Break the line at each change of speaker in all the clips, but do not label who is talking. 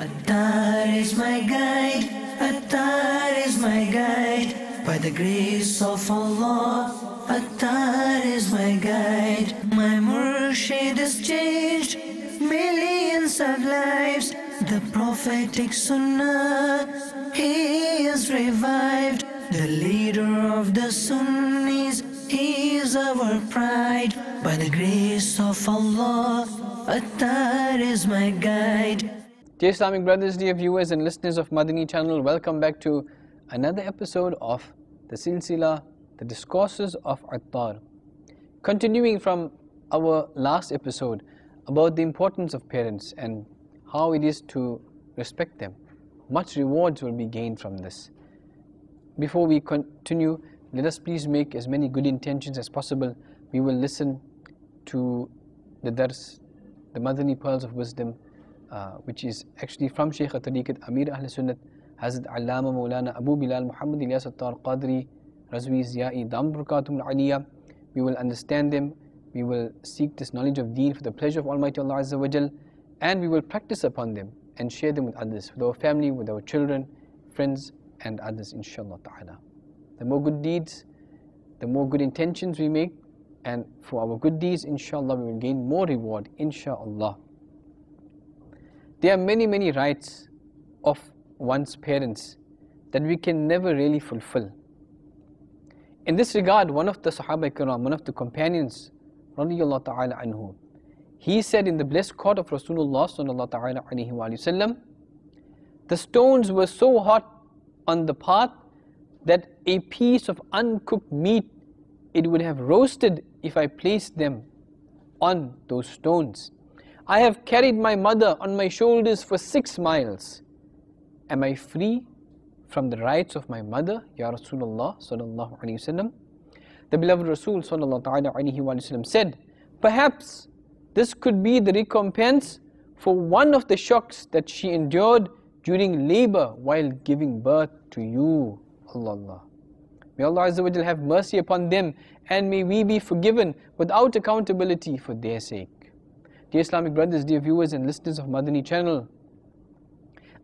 Attar is my guide, Attar is my guide. By the grace of Allah, Attar is my guide. My murshid has changed millions of lives. The prophetic sunnah, he is revived. The leader of the Sunnis, he is our pride. By the grace of Allah, Attar is my guide.
Dear Islamic brothers, dear viewers and listeners of Madani channel, welcome back to another episode of the Silsila, the Discourses of Attar. Continuing from our last episode about the importance of parents and how it is to respect them. Much rewards will be gained from this. Before we continue, let us please make as many good intentions as possible. We will listen to the Dars, the Madani Pearls of Wisdom, which is actually from Shaykh al-Tariqat Amir Ahl Sunnat, Hazrat Allama Maulana Abu Bilal Muhammad Ilyas Attar Qadri Razwi Ziyai Dam Barakatum Aliyah. We will understand them, we will seek this knowledge of deen for the pleasure of Almighty Allah Azza wa Jal, and we will practice upon them and share them with others, with our family, with our children, friends and others, inshallah ta'ala. The more good deeds, the more good intentions we make, and for our good deeds, inshallah, we will gain more reward, inshallah. There are many rights of one's parents that we can never really fulfill. In this regard, one of the Sahaba Ikram, one of the companions, radiyallahu ta'ala anhu, he said in the blessed court of Rasulullah sallallahu ta'ala alayhi wa sallam, the stones were so hot on the path that a piece of uncooked meat, it would have roasted if I placed them on those stones. I have carried my mother on my shoulders for 6 miles. Am I free from the rights of my mother, Ya Rasulullah sallallahu alayhi wasallam? The beloved Rasul sallallahu alayhi wasallam said, perhaps this could be the recompense for one of the shocks that she endured during labor while giving birth to you. Allah. May Allah Azza wa Jal have mercy upon them, and may we be forgiven without accountability for their sake. Dear Islamic brothers, dear viewers and listeners of Madani channel,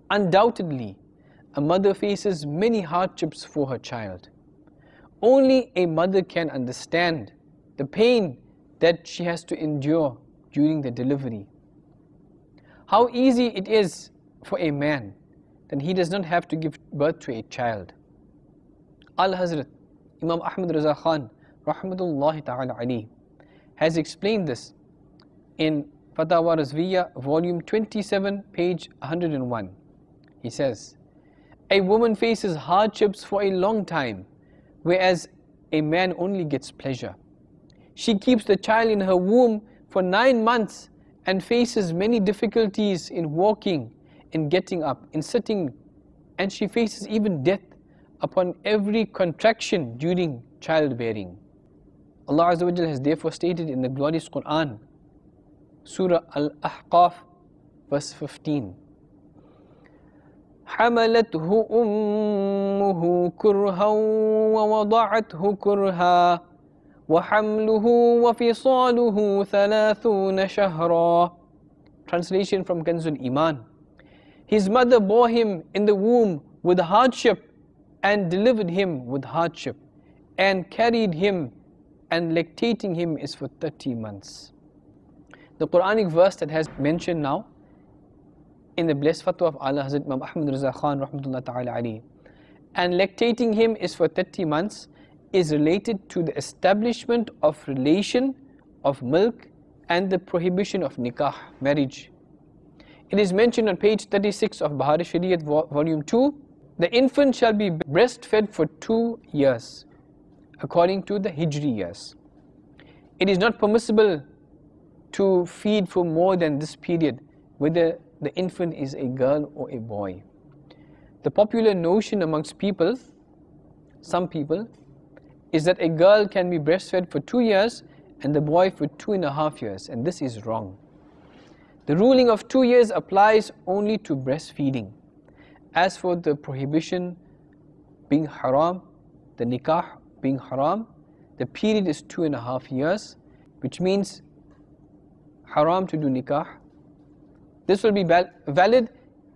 undoubtedly, a mother faces many hardships for her child. Only a mother can understand the pain that she has to endure during the delivery. How easy it is for a man that he does not have to give birth to a child. Al-Hazrat Imam Ahmad Raza Khan rahmatullahi ta'ala alayhi has explained this in Fatawa Razviya, volume 27, page 101. He says, a woman faces hardships for a long time, whereas a man only gets pleasure. She keeps the child in her womb for 9 months and faces many difficulties in walking, in getting up, in sitting, and she faces even death upon every contraction during childbearing. Allah Azza wa Jal has therefore stated in the glorious Quran, Surah Al-Ahqaf, verse 15, حملته أمه كرها ووضعته كرها وحمله وفصاله 30 شهرا. Translation from Kanzul Iman. His mother bore him in the womb with hardship and delivered him with hardship, and carried him and lactating him is for 30 months. The Quranic verse that has mentioned now in the blessed fatwa of Allah Hazrat Imam Ahmad Raza Khan rahmatullah ta'ala alayhi, and lactating him is for 30 months, is related to the establishment of relation of milk and the prohibition of nikah, marriage. It is mentioned on page 36 of Bahar Shariat volume 2, the infant shall be breastfed for 2 years according to the Hijri years. It is not permissible to feed for more than this period, whether the infant is a girl or a boy. The popular notion amongst people, some people, is that a girl can be breastfed for 2 years and the boy for 2.5 years, and this is wrong. The ruling of 2 years applies only to breastfeeding. As for the prohibition being haram, the nikah being haram, the period is 2.5 years, which means haram to do nikah. This will be valid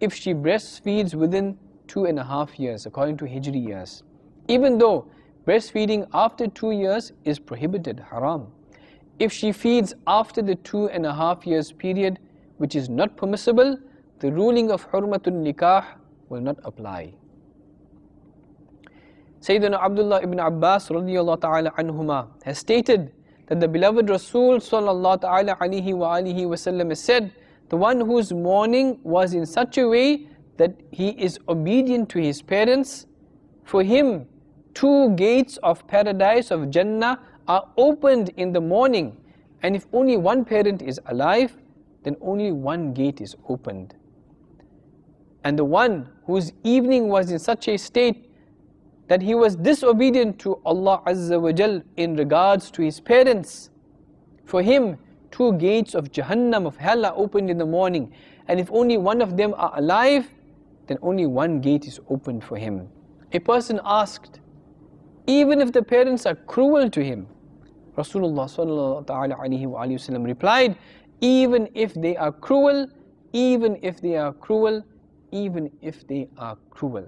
if she breastfeeds within 2.5 years, according to Hijri years. Even though breastfeeding after 2 years is prohibited, haram. If she feeds after the 2.5 years period, which is not permissible, the ruling of hurmatul nikah will not apply. Sayyidina Abdullah ibn Abbas radiyallahu ta'ala anhuma has stated that the beloved Rasul sallallahu ta'ala alayhi wa alihi wasallam has said, the one whose mourning was in such a way that he is obedient to his parents, for him 2 gates of paradise of Jannah are opened in the morning, and if only one parent is alive, then only one gate is opened. And the one whose evening was in such a state that he was disobedient to Allah Azza wa Jal in regards to his parents, for him 2 gates of Jahannam, of hell, are opened in the morning, and if only one of them are alive, then only one gate is opened for him. A person asked, even if the parents are cruel to him, Rasulullah sallallahu alaihi wasallam replied, even if they are cruel, even if they are cruel, even if they are cruel.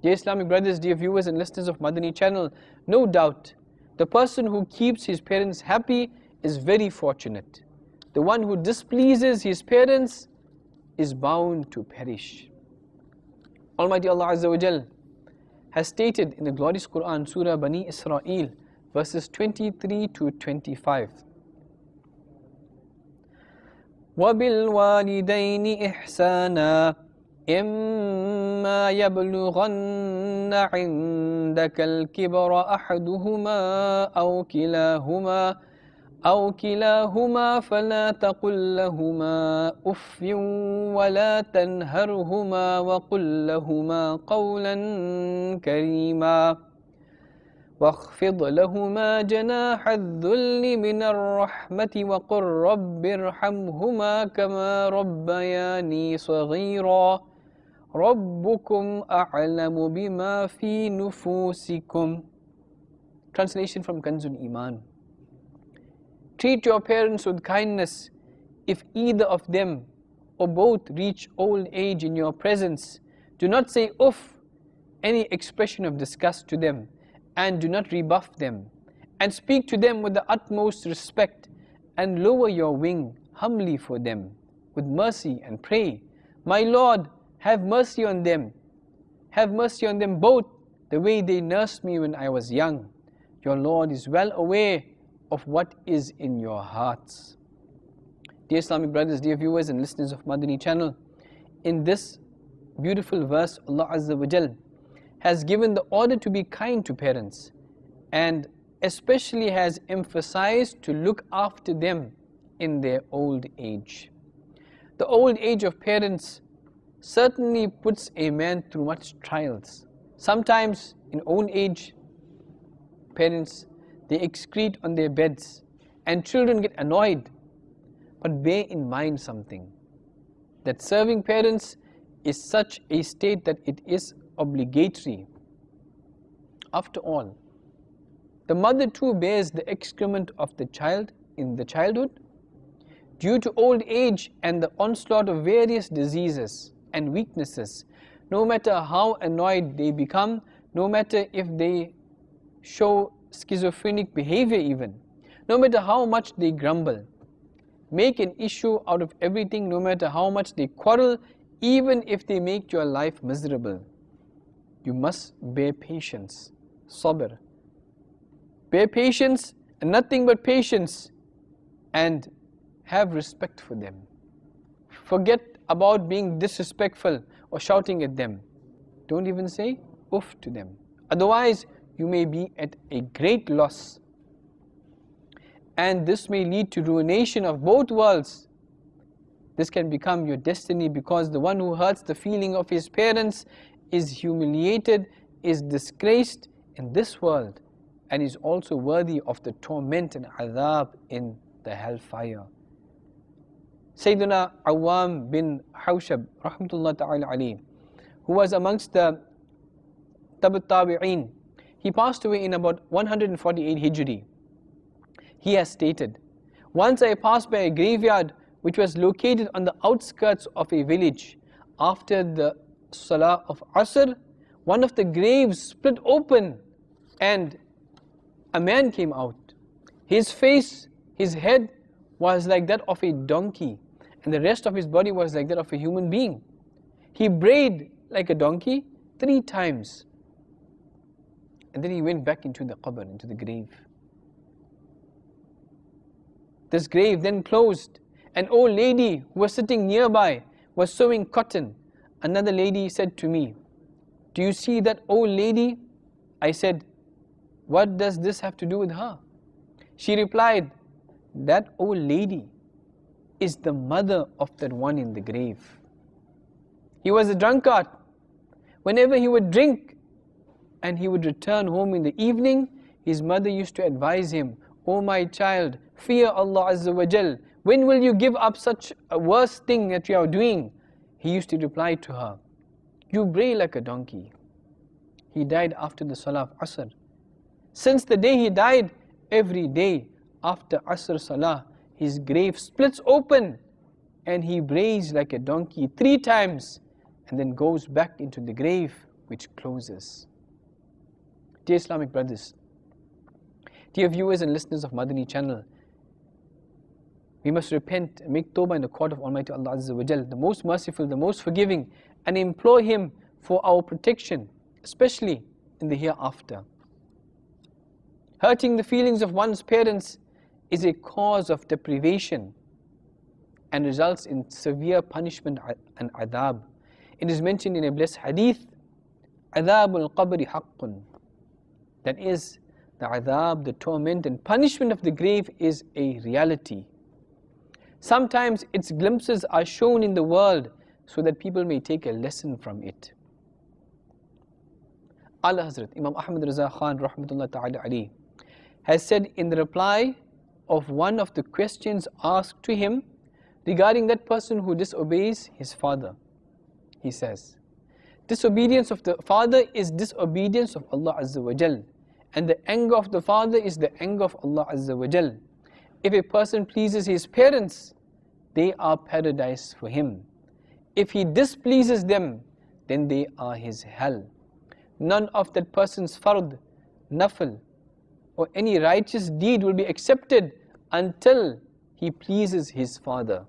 Dear Islamic brothers, dear viewers and listeners of Madani channel, no doubt the person who keeps his parents happy is very fortunate. The one who displeases his parents is bound to perish. Almighty Allah Azza wa Jal has stated in the glorious Quran, Surah Bani Israel, verses 23 to 25. وَبِالْوَالِدَيْنِ إِحْسَانًا إِمَّا يَبْلُغَنَّ عِنْدَكَ الْكِبَرَ أَحَدُهُمَا أَوْ كِلَاهُمَا فَلَا تَقُلْ لَهُمَا أُفٍّ وَلَا تَنْهَرْهُمَا وَقُلْ لَهُمَا قَوْلًا كَرِيمًا وَاخْفِضْ لَهُمَا جَنَاحَ الذُّلِّ مِنَ الرَّحْمَةِ وَقُلْ رَبِّ ارْحَمْهُمَا كَمَا رَبَّيَانِي صَغِيرًا رَبُّكُمْ أَعْلَمُ بِمَا فِي نُفُوسِكُمْ. Translation from Kanzul Iman. Treat your parents with kindness if either of them or both reach old age in your presence. Do not say uff, any expression of disgust to them, and do not rebuff them, and speak to them with the utmost respect, and lower your wing humbly for them with mercy, and pray, my Lord, have mercy on them. Have mercy on them both the way they nursed me when I was young. Your Lord is well aware of what is in your hearts. Dear Islamic brothers, dear viewers and listeners of Madani channel, in this beautiful verse, Allah Azza wa Jal has given the order to be kind to parents, and especially has emphasized to look after them in their old age. The old age of parents certainly puts a man through much trials. Sometimes in old age, parents, they excrete on their beds and children get annoyed. But bear in mind something, that serving parents is such a state that it is obligatory. After all, the mother too bears the excrement of the child in the childhood. Due to old age and the onslaught of various diseases and weaknesses, no matter how annoyed they become, no matter if they show schizophrenic behavior even, no matter how much they grumble, make an issue out of everything, no matter how much they quarrel, even if they make your life miserable, you must bear patience, sabr. Bear patience and nothing but patience, and have respect for them. Forget about being disrespectful or shouting at them. Don't even say uff to them. Otherwise, you may be at a great loss. And this may lead to ruination of both worlds. This can become your destiny, because the one who hurts the feeling of his parents is humiliated, is disgraced in this world, and is also worthy of the torment and adhab in the hellfire. Sayyidina Awam bin Hawshab, rahmatullah ta'ala alayhi, who was amongst the Tabi'in, he passed away in about 148 Hijri. He has stated, once I passed by a graveyard which was located on the outskirts of a village. after the Salah of Asr, one of the graves split open and a man came out. His face, his head was like that of a donkey, and the rest of his body was like that of a human being. He brayed like a donkey 3 times, and then he went back into the qabr, into the grave. This grave then closed. An old lady who was sitting nearby was sewing cotton. Another lady said to me, "Do you see that old lady?" I said, "What does this have to do with her?" She replied, "That old lady is the mother of that one in the grave. He was a drunkard. Whenever he would drink and he would return home in the evening, his mother used to advise him, 'O my child, fear Allah Azza wa Jal. When will you give up such a worse thing that you are doing?' He used to reply to her, 'You bray like a donkey.' He died after the Salah of Asr. Since the day he died, every day after Asr Salah, his grave splits open and he brays like a donkey 3 times and then goes back into the grave which closes." Dear Islamic brothers, dear viewers and listeners of Madani channel, we must repent and make tawbah in the court of Almighty Allah Azza wa Jal, the most merciful, the most forgiving, and implore Him for our protection, especially in the hereafter. Hurting the feelings of one's parents is a cause of deprivation and results in severe punishment and adab. It is mentioned in a blessed hadith, "Adabul qabri haqqun." That is, the adab, the torment and punishment of the grave is a reality. Sometimes its glimpses are shown in the world so that people may take a lesson from it. Ala Hazrat Imam Ahmad Raza Khan Rahmatullah Ta'ala Ali has said in the reply of one of the questions asked to him regarding that person who disobeys his father. He says, disobedience of the father is disobedience of Allah Azza wa Jal, and the anger of the father is the anger of Allah Azza wa Jal. If a person pleases his parents, they are paradise for him. If he displeases them, then they are his hell. None of that person's fard, nafil, or any righteous deed will be accepted until he pleases his father.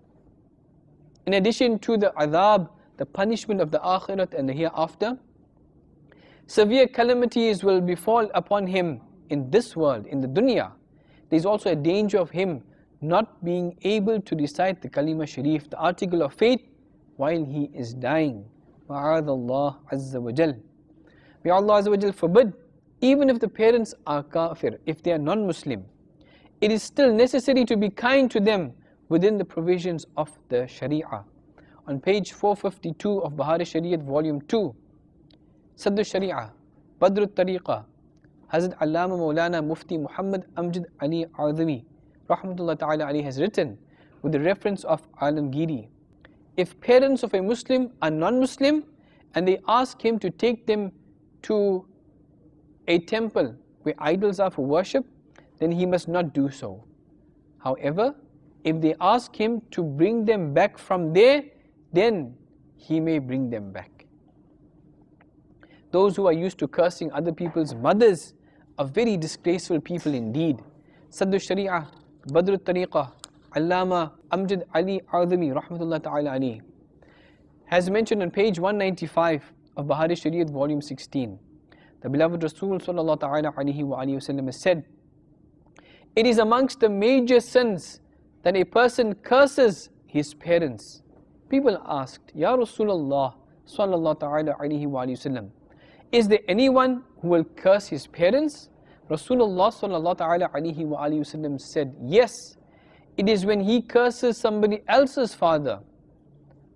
In addition to the adab, the punishment of the akhirat and the hereafter, severe calamities will befall upon him in this world, in the dunya. There is also a danger of him not being able to recite the kalima sharif, the article of faith, while he is dying. Ma'adallah Azza wa Jal. May Allah Azza wa Jal forbid, even if the parents are kafir, if they are non-Muslim, it is still necessary to be kind to them within the provisions of the Sharia. On page 452 of Bahar Shariat volume 2, Saddu Sharia, Badr al-Tariqa, Hazrat Allama Maulana Mufti Muhammad Amjad Ali Azami Rahmatullah Ta'ala Ali has written with the reference of Alamgiri, if parents of a Muslim are non-Muslim and they ask him to take them to a temple where idols are for worship, then he must not do so. However, if they ask him to bring them back from there, then he may bring them back. Those who are used to cursing other people's mothers are very disgraceful people indeed. Saddu Sharia, Badr al-Tariqa, Allama Amjad Ali Azami Rahmatullah Ta'ala Ali has mentioned on page 195 of Bahar Shariat volume 16. The beloved Rasul Sallallahu Ta'ala Alaihi wa Alihi Wasallam has said, it is amongst the major sins that a person curses his parents. People asked, Ya Rasulullah Sallallahu Ta'ala Alaihi wa Alihi Wasallam, is there anyone who will curse his parents? Rasulullah Sallallahu Ta'ala Alaihi wa Alihi Wasallam said, yes, it is when he curses somebody else's father.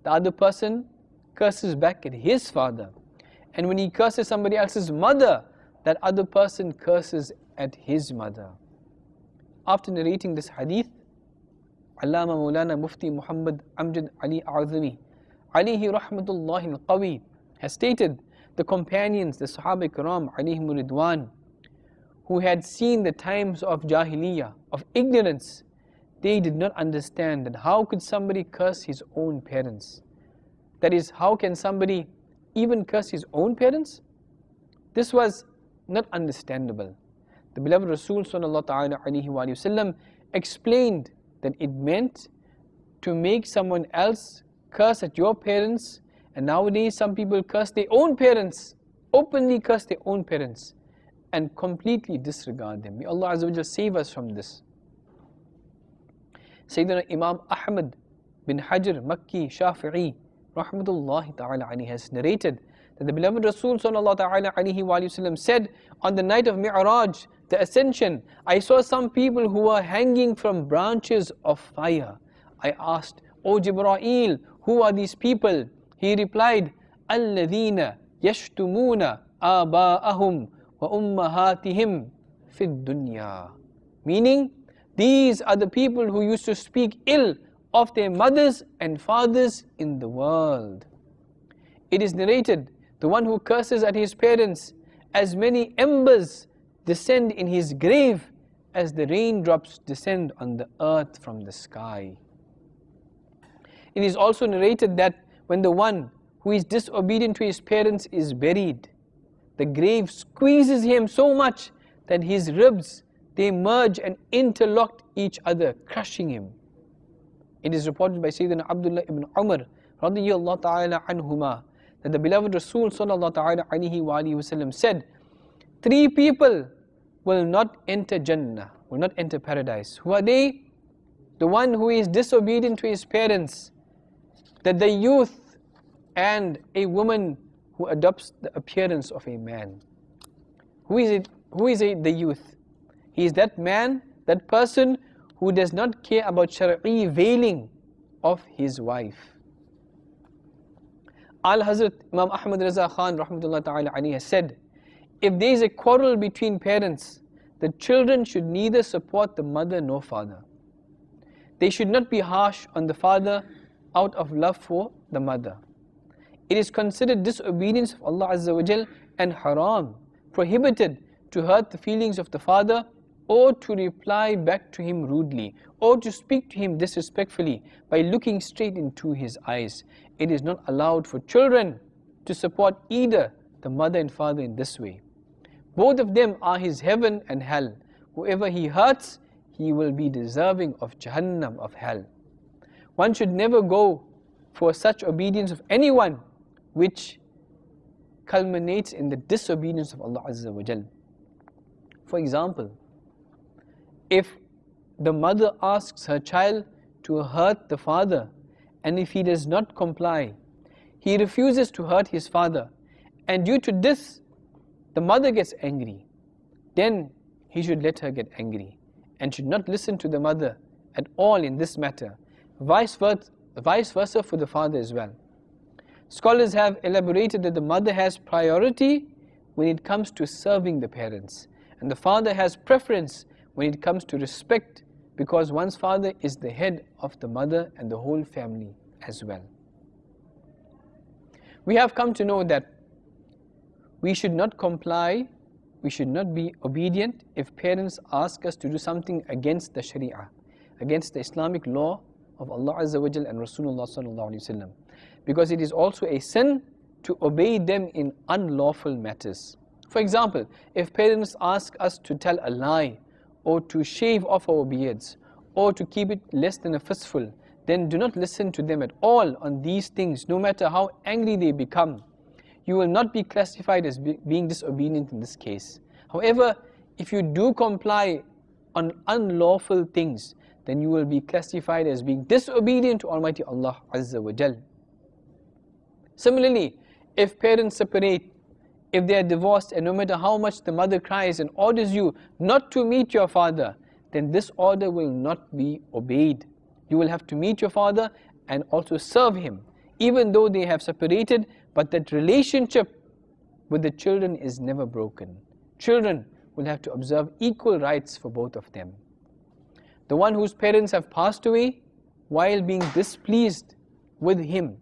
The other person curses back at his father. And when he curses somebody else's mother, that other person curses at his mother. After narrating this hadith, Allama Maulana Mufti Muhammad Amjad Ali Azami Alayhi Rahmatullahi al-Qawi has stated, the companions, the Sahaba Kiram Alayhim Ridwan, who had seen the times of Jahiliyyah, of ignorance, they did not understand that how could somebody curse his own parents. That is, how can somebody even curse his own parents? This was not understandable. The beloved Rasul ﷺ explained that it meant to make someone else curse at your parents, and nowadays some people curse their own parents, openly curse their own parents, and completely disregard them. May Allah Azza wa Jal save us from this. Sayyidina Imam Ahmad bin Hajar Makki Shafi'i Rahmatullahi Ta'ala Anhi has narrated that the beloved Rasul ﷺ said on the night of Mi'raj, the ascension, I saw some people who were hanging from branches of fire. I asked, O Jibreel, who are these people? He replied, Alladhina yashtumuna aba'ahum wa ummahatihim fid dunya. Meaning, these are the people who used to speak ill of their mothers and fathers in the world. It is narrated, the one who curses at his parents, as many embers descend in his grave as the raindrops descend on the earth from the sky. It is also narrated that when the one who is disobedient to his parents is buried, the grave squeezes him so much that his ribs, they merge and interlock each other, crushing him. It is reported by Sayyidina Abdullah ibn Umar radiyallahu ta'ala anhuma that the beloved Rasul sallallahu ta'ala alayhi wa alihi wasallam said, 3 people will not enter Jannah, will not enter paradise. Who are they? The one who is disobedient to his parents, that the youth, and a woman who adopts the appearance of a man. Who is it? Who is the youth? He is that man, that person who does not care about Shari'i veiling of his wife. Al-Hazrat Imam Ahmad Raza Khan rahmatullah ta'ala alayhi has said, if there is a quarrel between parents, the children should neither support the mother nor father. They should not be harsh on the father out of love for the mother. It is considered disobedience of Allah Azza wa Jal and haram, prohibited to hurt the feelings of the father, or to reply back to him rudely, or to speak to him disrespectfully by looking straight into his eyes. It is not allowed for children to support either the mother and father in this way. Both of them are his heaven and hell. Whoever he hurts, he will be deserving of Jahannam, of hell. One should never go for such obedience of anyone which culminates in the disobedience of Allah Azza wa Jal. For example, if the mother asks her child to hurt the father, and if he does not comply, he refuses to hurt his father, and due to this, the mother gets angry, then he should let her get angry, and should not listen to the mother at all in this matter. Vice versa for the father as well. Scholars have elaborated that the mother has priority when it comes to serving the parents, and the father has preference when it comes to respect, because one's father is the head of the mother and the whole family as well. We have come to know that we should not comply, we should not be obedient if parents ask us to do something against the Sharia, against the Islamic law of Allah Azza wa Jal and Rasulullah sallallahu alaihi wasallam, because it is also a sin to obey them in unlawful matters. For example, if parents ask us to tell a lie, or to shave off our beards, or to keep it less than a fistful, then do not listen to them at all on these things, no matter how angry they become. You will not be classified as being disobedient in this case. However, if you do comply on unlawful things, then you will be classified as being disobedient to Almighty Allah Azza wa Jal. Similarly, if parents separate, if they are divorced, and no matter how much the mother cries and orders you not to meet your father, then this order will not be obeyed. You will have to meet your father and also serve him, even though they have separated, but that relationship with the children is never broken. Children will have to observe equal rights for both of them. The one whose parents have passed away while being displeased with him,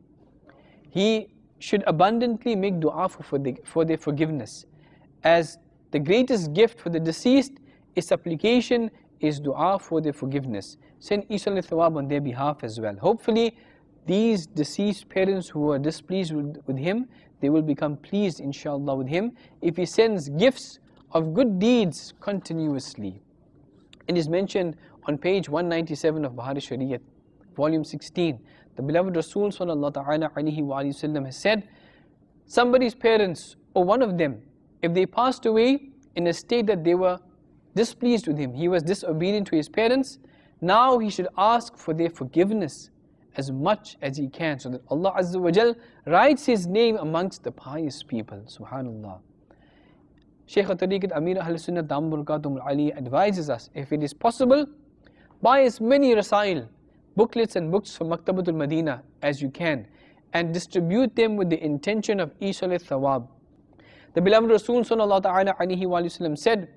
he should abundantly make dua for their forgiveness, as the greatest gift for the deceased is supplication, is dua for their forgiveness. Send Isha thawab on their behalf as well. Hopefully these deceased parents who are displeased with him, they will become pleased inshallah with him if he sends gifts of good deeds continuously. It is mentioned on page 197 of Bahar Shariat, volume 16. The beloved Rasul sallallahu alaihi wasallam has said, somebody's parents or one of them, if they passed away in a state that they were displeased with him, he was disobedient to his parents, now he should ask for their forgiveness as much as he can, so that Allah Azza wa Jal writes his name amongst the pious people. Subhanallah. Shaykh al-Tariqat Amir Ahl-Sunnah Dam Burqatum Ali advises us, if it is possible, buy as many rasail, booklets and books from Maktabatul Madina as you can, and distribute them with the intention of Isal al-Thawab. The beloved Rasul sallallahu alaihi wasallam said,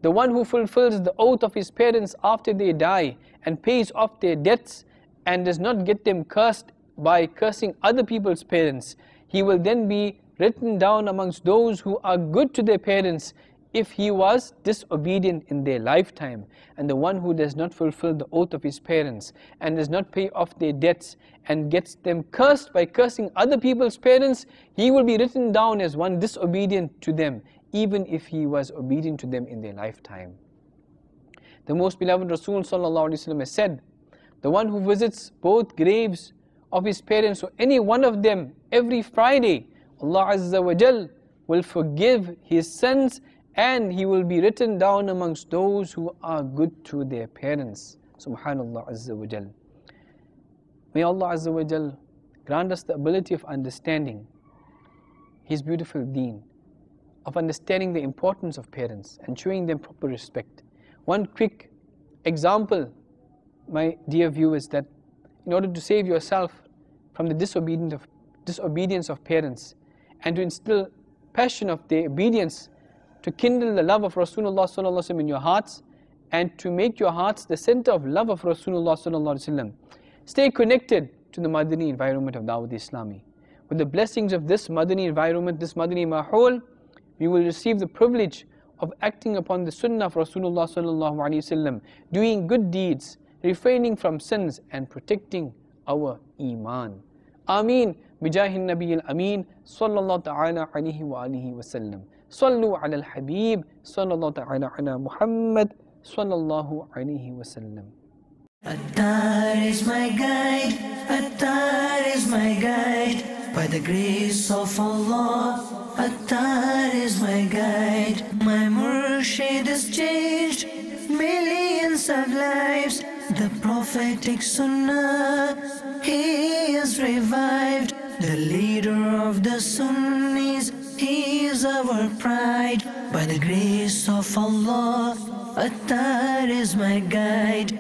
the one who fulfills the oath of his parents after they die and pays off their debts and does not get them cursed by cursing other people's parents, he will then be written down amongst those who are good to their parents if he was disobedient in their lifetime. And the one who does not fulfill the oath of his parents and does not pay off their debts and gets them cursed by cursing other people's parents, he will be written down as one disobedient to them, even if he was obedient to them in their lifetime. The most beloved Rasul sallallahu alaihi wasallam has said, the one who visits both graves of his parents or any one of them every Friday, Allah Azza wa Jal will forgive his sins and he will be written down amongst those who are good to their parents. Subhanallah Azza wa Jal. May Allah Azza wa Jal grant us the ability of understanding His beautiful deen, of understanding the importance of parents and showing them proper respect. One quick example, my dear viewers, that in order to save yourself from the disobedience of parents and to instill passion of their obedience, to kindle the love of Rasulullah sallallahu alaihi wasallam in your hearts and to make your hearts the center of love of Rasulullah sallallahu alaihi wasallam, stay connected to the Madani environment of Dawat-e-Islami. With the blessings of this Madani environment, this Madani mahol, we will receive the privilege of acting upon the sunnah of Rasulullah sallallahu alaihi wasallam, doing good deeds, refraining from sins and protecting our iman. Ameen. Bijahin Nabiyil Ameen sallallahu ta'ala alayhi wa alihi wa sallam. Sallu ala al-Habib sallallahu ta'ala ala Muhammad sallallahu alayhi wa sallam.
Attar is my guide, Attar is my guide. By the grace of Allah, Attar is my guide. My Murshid has changed millions of lives. The prophetic sunnah he has revived. The leader of the Sunnis, he is our pride. By the grace of Allah, Attar is my guide.